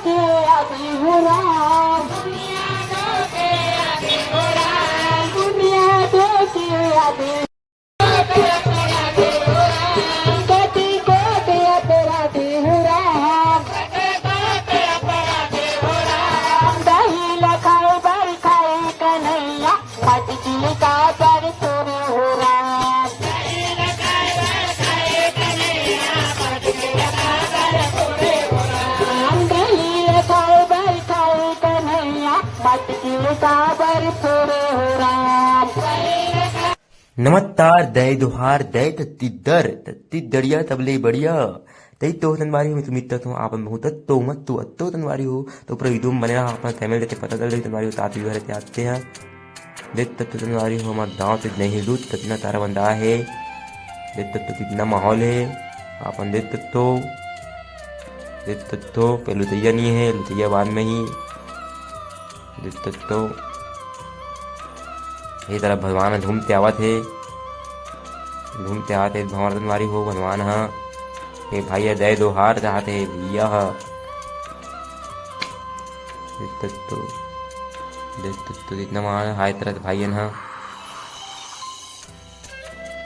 के आदि हो राम, दुनिया दो के आदि गति को के अपराधी हो राम, दही लखाए बर खाए कन्हैया मटकी का पर तोरे हो राम, दही लखाए बर खाए कन्हैया मटकी का पर तोरे हो राम। नमस्कार दय दुहार दय तत्ती दड़िया तबले बढ़िया तई तो तनवारी हो मित्र तो आप बहुत तो मत तो अत्तो तनवारी हो तो पूरा वीडियो में बने रहा अपना फैमिली रहते पता चल रही तनवारी हो ताती भी रहते आते हैं देख तत्व तनवारी हो हमारा गाँव से नहीं लूट कितना तारा बंदा है देख तत्व कितना माहौल है अपन देख तत्व पे लुतैया नहीं है लुतैया बाद में ही देख तत्व ये तरह भगवान घूमते आवत है भगवान तनवारी हो भगवान हाँ ये भैया दय दोहार चाहते है भैया तो इतना मान हाय तरह भाई हाँ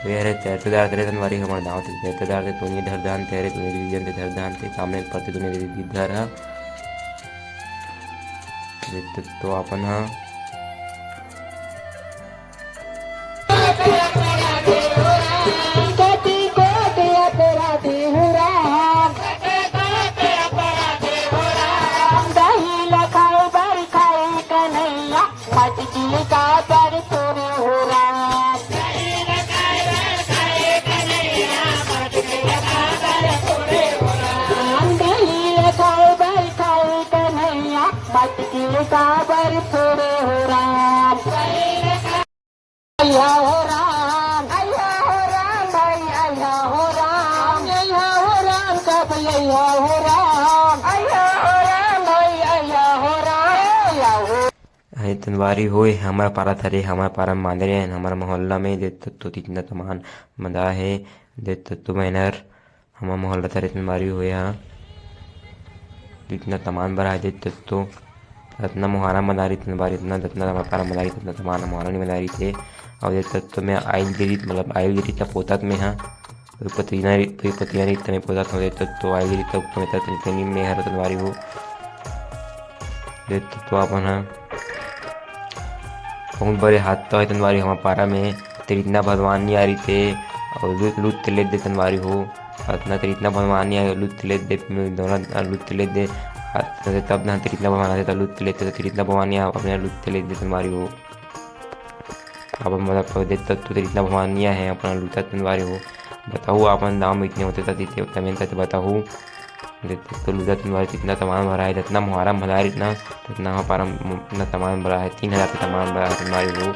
वे रे तेरदार तेरे तनवारी हमारे दांव से तेरदार से तूने धरदान तेरे तूने रिवीजन से धरदान से सामने पड़ते तूने धर हाँ तो अपन हाँ गति को के अपराधी हो राम, दही लखाए बर खाए कन्हैया मटकी का पर तोरे हो राम, दही लखाए बर खाए कन्हैया मटकी का पर तोरे हो राम। अय्या हो राम, अय्या हो राम भाई, अय्या हो राम, अय्या हो राम कब अय्या हो राम, अय्या हो राम भाई, अय्या हो राम, अय्या हो। है तनवारी होए हमारा पारा थरे हमारा पारा मांदरे हैं हमारा मोहल्ला में देख तो इतना तमान मदा है देख तो मैनर हमारा मोहल्ला थरे तनवारी होए हाँ इतना तमान बड़ा है देख तो रत्ना मुहारा मदारी तनवारी इतना रत्ना हमारा पारा मदारी इतना तमान मुहारा नहीं मदारी थे और देख तो मैं आयल गिरी मतलब आयल गिरी तब पोतात में हाँ पतियाँ तमें पोतात हो देख तो आयल गिरी तब तुम्हें में हर तनवारी हो देख तो अपन हाँ बहुत बड़े हाथ तो है तनवारी हमारे पारा में तेरी इतना भगवान नहीं आ रही थे और लुत्त ले दे तनवारी हो इतना तेरी इतना भगवान नहीं आया लुत्त ले दे दोनों लुत्त ले दे तब ना तेरी इतना भगवान आते तब लुत्त लेते तो तेरी इतना भगवान नहीं अपने लुत्त ले दे तनवारी हो अब मतलब दे तब तो तेरी इतना भगवान नहीं है अपना लुत्ता तनवारी हो बताओ अपन दाम में इतने होते तब बताओ तो लुदा तनवारी इतना तमाम भरा है जितना मुहारा भरा इतना पारा इतना तमाम भरा है 3000 तमाम भरा है तनवारी हो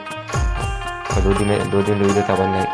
और 2 दिन लुदा तब नहीं